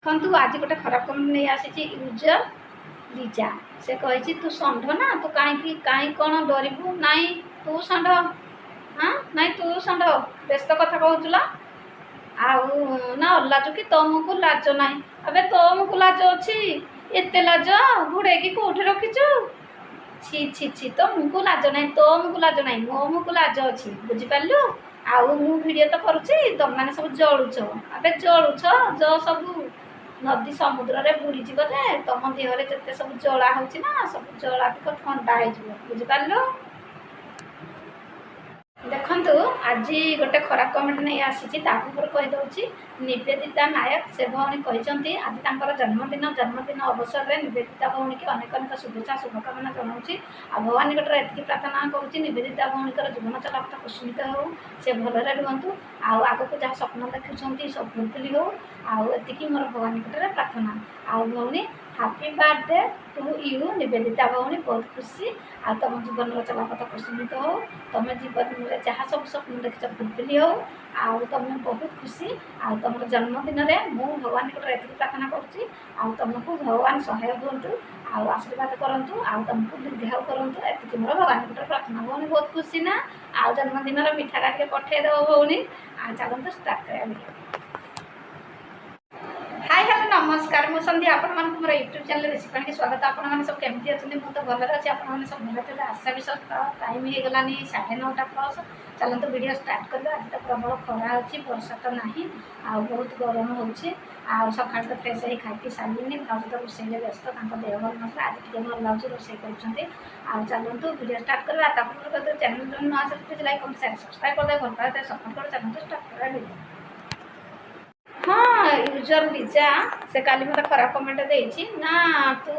ଦେଖନ୍ତୁ ଆଜି ଗୋଟେ ଖରାପ କମେଣ୍ଟ ନେଇ ଆସିଛି ୟୁଜର ଲିଜା। ସେ କହିଛି ତୁ ଷଣ୍ଢ ନା, ତୁ କାହିଁ କ'ଣ ଡରିବୁ? ନାଇଁ ତୁ ଷଣ୍ଢ, ହଁ ନାଇଁ ତୁ ଷଣ୍ଢ, ବ୍ୟସ୍ତ କଥା କହୁଥିଲ ଆଉ ନା ଅଲାଜୁ କି ତମକୁ ଲାଜ ନାହିଁ? ଏବେ ତମକୁ ଲାଜ ଅଛି? ଏତେ ଲାଜ ଘୋଡ଼େଇକି କୋଉଠି ରଖିଛୁ? ଛି ଛି ଛି, ତମକୁ ଲାଜ ନାହିଁ, ତମକୁ ଲାଜ ନାହିଁ, ମୋ ମୁହଁକୁ ଲାଜ ଅଛି, ବୁଝିପାରିଲୁ? ଆଉ ମୁଁ ଭିଡ଼ିଓ ତ କରୁଛି, ତମମାନେ ସବୁ ଜଳୁଛ, ଏବେ ଜଳୁଛ ସବୁ ନଦୀ ସମୁଦ୍ରରେ ବୁଡ଼ିଯିବ ଯେ ତମ ଦେହରେ ଯେତେ ସବୁ ଜଳା ହେଉଛି ନା, ସବୁ ଜଳା ଟିକ ଥଣ୍ଡା ହେଇଯିବ, ବୁଝିପାରିଲୁ? ଦେଖନ୍ତୁ ଆଜି ଗୋଟେ ଖରାପ କମେଣ୍ଟ ନେଇ ଆସିଛି, ତା ପୂର୍ବରୁ କହିଦେଉଛି। ନିବେଦିତା ନାୟକ, ସେ ଭଉଣୀ କହିଛନ୍ତି ଆଜି ତାଙ୍କର ଜନ୍ମଦିନ ଅବସରରେ ନିବେଦିତା ଭଉଣୀକି ଅନେକ ଅନେକ ଶୁଭେଚ୍ଛା ଶୁଭକାମନା ଜଣାଉଛି। ଆଉ ଭଗବାନଙ୍କଠାରେ ଏତିକି ପ୍ରାର୍ଥନା କରୁଛି ନିବେଦିତା ଭଉଣୀଙ୍କର ଜୀବନ ଚଲାପଥ କୁସୁମିତ ହେଉ, ସେ ଭଲରେ ରୁହନ୍ତୁ, ଆଉ ଆଗକୁ ଯାହା ସ୍ୱପ୍ନ ଦେଖୁଛନ୍ତି ସବୁ ଫୁଲଫିଲ୍ ହେଉ, ଆଉ ଏତିକି ମୋର ଭଗବାନଙ୍କଠାରେ ପ୍ରାର୍ଥନା। ଆଉ ଭଉଣୀ happy birthday to you Nibedita ଭଉଣୀ, ବହୁତ ଖୁସି, ଆଉ ତୁମ ଜୀବନର ଚଲାପଥ କୁସୁମିତ ହେଉ, ତୁମେ ଜୀବନରେ ଯାହା ସବୁ ସ୍ୱପ୍ନ ଦେଖିଛ ଫୁଲଫିଲ୍ ହେଉ, ଆଉ ତୁମେ ବହୁତ ଖୁସି। ଆଉ ତୁମର ଜନ୍ମଦିନରେ ମୁଁ ଭଗବାନଙ୍କଠାରେ ଏତିକି ପ୍ରାର୍ଥନା କରୁଛି, ଆଉ ତୁମକୁ ଭଗବାନ ସହାୟ ହୁଅନ୍ତୁ, ଆଉ ଆଶୀର୍ବାଦ କରନ୍ତୁ, ଆଉ ତୁମକୁ ଦୀର୍ଘାୟୁ କରନ୍ତୁ, ଏତିକି ମୋର ଭଗବାନଙ୍କଠାରେ ପ୍ରାର୍ଥନା। ଭଉଣୀ ବହୁତ ଖୁସି ନା? ଆଉ ଜନ୍ମଦିନର ମିଠାଟା ଟିକେ ପଠେଇଦେବ ଭଉଣୀ। ଆଉ ଚାଲନ୍ତୁ ଷ୍ଟାର୍ଟ କରିବା। ହାଇ ହ୍ୟାଲୋ ନମସ୍କାର, ମୁଁ ସନ୍ଧ୍ୟା, ଆପଣମାନଙ୍କୁ ମୋର ୟୁଟ୍ୟୁବ୍ ଚ୍ୟାନେଲ୍ ରେସିପି ପାଣିକି ସ୍ୱାଗତ। ଆପଣମାନେ ସବୁ କେମିତି ଅଛନ୍ତି? ମୁଁ ତ ଭଲରେ ଅଛି, ଆପଣମାନେ ସବୁ ଭଲ ଥିବେ ଆଶା ବିଶ୍ୱାସ। ଟାଇମ୍ ହେଇଗଲାନି 9:30 ପ୍ଲସ୍। ଚାଲନ୍ତୁ ଭିଡ଼ିଓ ଷ୍ଟାର୍ଟ କରିବା। ଆଜି ତ ପ୍ରବଳ ଖରା ହେଉଛି, ବର୍ଷା ତ ନାହିଁ, ଆଉ ବହୁତ ଗରମ ହେଉଛି। ଆଉ ସକାଳୁ ତ ଫ୍ରେଶ୍ ହେଇ ଖାଇକି ସାରିଲିନି, ଭାଉଜ ତ ରୋଷେଇରେ ବ୍ୟସ୍ତ, ତାଙ୍କ ଦେହ ଭଲ ନଥିଲା, ଆଜି ଟିକେ ଭଲ ଲାଗୁଛି, ରୋଷେଇ କରୁଛନ୍ତି। ଆଉ ଚାଲନ୍ତୁ ଭିଡ଼ିଓ ଷ୍ଟାର୍ଟ କରିବା। ତା ପୂର୍ବରୁ ଯଦି ଚ୍ୟାନେଲ୍ ଜଏନ୍ ନ ଆସିଲେ please like comment share subscribe କରିଦେବେ, ଭଲ ପାଇବେ ସପୋର୍ଟ କରିବେ। ଚାଲନ୍ତୁ ଷ୍ଟାର୍ଟ କରିବା ଭିଡ଼ିଓ। ହଁ ୟୁଜର ଲିଜା, ସେ କାଲି ମୋତେ ଖରାପ କମେଣ୍ଟ ଦେଇଛି ନା ତୁ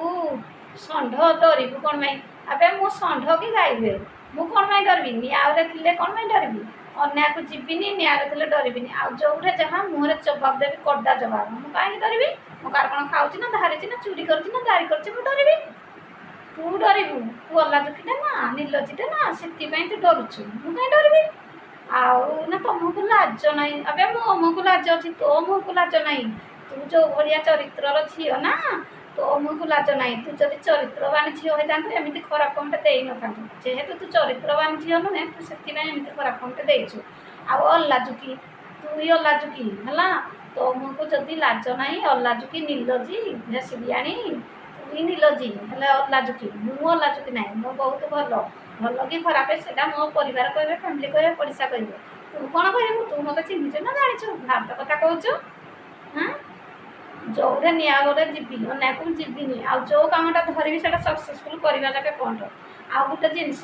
ଷଣ୍ଢ ଡରିବୁ କ'ଣ ପାଇଁ? ଆବେ ମୁଁ ଷଣ୍ଢ କି ଗାଇବେ, ମୁଁ କ'ଣ ପାଇଁ ଡରିବି? ନିଆଁରେ ଥିଲେ କ'ଣ ପାଇଁ ଡରିବି? ଅନ୍ୟାୟକୁ ଯିବିନି, ନିଆଁରେ ଥିଲେ ଡରିବିନି, ଆଉ ଯେଉଁଠି ଯାହା ମୁହଁରେ ଜବାବ ଦେବି, କଡ଼ା ଜବାବ। ମୁଁ କାହିଁକି ଡରିବି? ମୁଁ କାହାର କ'ଣ ଖାଉଛି ନା ଧାରିଛି ନା ଚୁରି କରିଛି ନା ଦାରି କରିଛି ମୁଁ ଡରିବି? ତୁ ଡରିବୁ, ତୁ ଅଲାଜୁକିଟେ ନା ନିର୍ଲଜ୍ଜିଟେ ନା, ସେଥିପାଇଁ ତୁ ଡରୁଛୁ, ମୁଁ କାହିଁ ଡରିବି? ଆଉ ନା ତମକୁ ଲାଜ ନାହିଁ? ଏବେ ମୋ ମୁହଁକୁ ଲାଜ ଅଛି, ତୋ ମୁହଁକୁ ଲାଜ ନାହିଁ। ତୁ ଯେଉଁ ଭଳିଆ ଚରିତ୍ରର ଝିଅ ନା, ତୋ ମୁହଁକୁ ଲାଜ ନାହିଁ। ତୁ ଯଦି ଚରିତ୍ରବାନ ଝିଅ ହୋଇଥାନ୍ତୁ ଏମିତି ଖରାପ କମେଣ୍ଟ ଦେଇନଥାନ୍ତୁ। ଯେହେତୁ ତୁ ଚରିତ୍ରବାନ ଝିଅ ନୁହେଁ, ତୁ ସେଥିପାଇଁ ଏମିତି ଖରାପ କମେଣ୍ଟ ଦେଇଛୁ। ଆଉ ଅଲାଜୁକି, ତୁ ହିଁ ଅଲାଜୁକି ହେଲା। ତୋ ମୁହଁକୁ ଯଦି ଲାଜ ନାହିଁ, ଅଲାଜୁକି ନିର୍ଲଜ୍ଜି ଭେସିଲିଆଣି, ତୁ ହିଁ ନିର୍ଲଜ୍ଜି ହେଲେ ଅଲାଜୁକି। ମୁଁ ଅଲାଜୁକି ନାହିଁ, ମୁଁ ବହୁତ ଭଲ। ଭଲ କି ଖରାପ ସେଟା ମୋ ପରିବାର କହିବେ, ଫ୍ୟାମିଲି କହିବେ, ପଡ଼ିଶା କହିବେ। ତୁ କ'ଣ କହିବୁ? ତୁ ମୋତେ ଚିହ୍ନିଛୁ ନା ଜାଣିଛୁ? ଭାରତ କଥା କହୁଛୁ? ହଁ, ଯେଉଁଠି ନିଆଁ ଗୋଟେ ଯିବି, ଅନ୍ୟାୟକୁ ଯିବିନି, ଆଉ ଯେଉଁ କାମଟା ଧରିବି ସେଇଟା ସକ୍ସେସଫୁଲ୍ କରିବା ଯାକେ କ'ଣ? ଆଉ ଗୋଟେ ଜିନିଷ,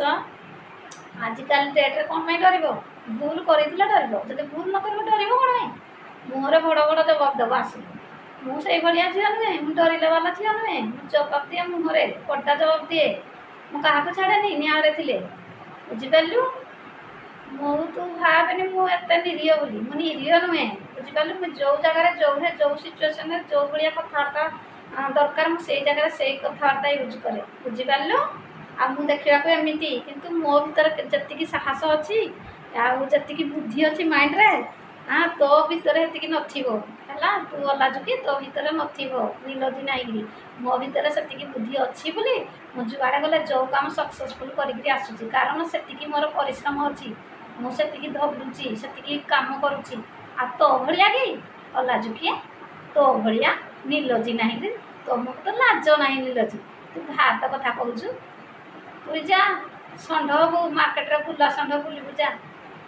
ଆଜିକାଲି ଡେଟ୍ରେ କ'ଣ ପାଇଁ ଡରିବ? ଭୁଲ କରିଥିଲେ ଡରିବ, ଯଦି ଭୁଲ ନ କରିବ ଡରିବ କ'ଣ ପାଇଁ? ମୁହଁରେ ବଡ଼ ବଡ଼ ଜବାବ ଦେବ ଆସିବ। ମୁଁ ସେଇଭଳିଆ ଝିଅ ନୁହେଁ, ମୁଁ ଡରିଲେ ବାଲା ଝିଅ ନୁହେଁ, ମୁଁ ଜବାବ ଦିଏ, ମୁହଁରେ କଡ଼ା ଜବାବ ଦିଏ, ମୁଁ କାହାକୁ ଛାଡ଼େନି ନିଆଁରେ ଥିଲେ, ବୁଝିପାରିଲୁ? ମୁଁ ତୁ ଭାବେନି ମୁଁ ଏତେ ନିରୀହ ବୋଲି, ମୁଁ ନିରୀହ ନୁହେଁ, ବୁଝିପାରିଲୁ? ମୁଁ ଯେଉଁ ଜାଗାରେ ଯେଉଁଠି ଯେଉଁ ସିଚୁଏସନ୍ରେ ଯେଉଁ ଭଳିଆ କଥାବାର୍ତ୍ତା ଦରକାର, ମୁଁ ସେଇ ଜାଗାରେ ସେଇ କଥାବାର୍ତ୍ତା ୟୁଜ୍ କରେ, ବୁଝିପାରିଲୁ? ଆଉ ମୁଁ ଦେଖିବାକୁ ଏମିତି, କିନ୍ତୁ ମୋ ଭିତରେ ଯେତିକି ସାହସ ଅଛି, ଆଉ ଯେତିକି ବୁଦ୍ଧି ଅଛି ମାଇଣ୍ଡରେ, ତୋ ଭିତରେ ସେତିକି ନଥିବ ହେଲା। ତୁ ଅଲାଜୁକି, ତୋ ଭିତରେ ନଥିବ ନିର୍ଲଜ୍ଜି ନାହିଁକିରି। ମୋ ଭିତରେ ସେତିକି ବୁଦ୍ଧି ଅଛି ବୋଲି ମୁଁ ଯୁଆଡ଼େ ଗଲେ ଯେଉଁ କାମ ସକ୍ସେସଫୁଲ୍ କରିକିରି ଆସୁଛି, କାରଣ ସେତିକି ମୋର ପରିଶ୍ରମ ଅଛି, ମୁଁ ସେତିକି ଧରୁଛି, ସେତିକି କାମ କରୁଛି। ଆଉ ତୋ ଭଳିଆ କି ଅଲାଜୁକି, ତୋ ଭଳିଆ ନିର୍ଲଜ୍ଜି ନାହିଁ, ତମକୁ ତ ଲାଜ ନାହିଁ ନିର୍ଲଜ୍ଜି। ତୁ ଭାତ କଥା କହୁଛୁ? ତୁ ଯା ଷଣ୍ଢ ହବୁ, ମାର୍କେଟରେ ବୁଲା ଷଣ୍ଢ ବୁଲିବୁ ଯା,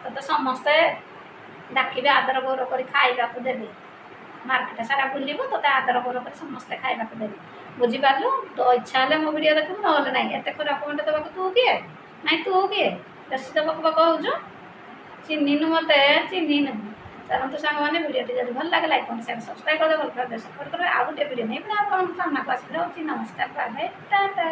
ତୋତେ ସମସ୍ତେ ଡାକିବେ, ଆଦର ଗୌରବ କରି ଖାଇବାକୁ ଦେବେ। ମାର୍କେଟ ସାରା ବୁଲିବୁ, ତୋତେ ଆଦର ଗୌରବ କରି ସମସ୍ତେ ଖାଇବାକୁ ଦେବେ, ବୁଝିପାରିଲୁ? ତୋ ଇଚ୍ଛା ହେଲେ ମୋ ଭିଡ଼ିଓ ଦେଖିବୁ, ନହେଲେ ନାହିଁ। ଏତେ ଖରାପ କମେଣ୍ଟ ଦେବାକୁ ତୁ କିଏ? ନାଇଁ ତୁ କିଏ ବେଶୀ ତ ବକ ବକ ହେଉଛୁ? ଚିହ୍ନିନୁ ମୋତେ, ଚିହ୍ନିନୁ। ଚାଲନ୍ତୁ ସାଙ୍ଗମାନେ, ଭିଡ଼ିଓଟି ଯଦି ଭଲ ଲାଗେ ଲାଇକ୍ କମେଣ୍ଟ ସେୟାର ସବସ୍କ୍ରାଇବ୍ କରିଦେବେ, ଭଲ ପାଇବେ ସପୋର୍ଟ କରିବେ। ଆଉ ଗୋଟେ ଭିଡ଼ିଓ ନେଇ ପୁଣି ଆପଣଙ୍କ ସାମ୍ନାକୁ ଆସିବି। ରହୁଛି, ନମସ୍କାର, ବାଏ ବାଏ, ଟାଟା।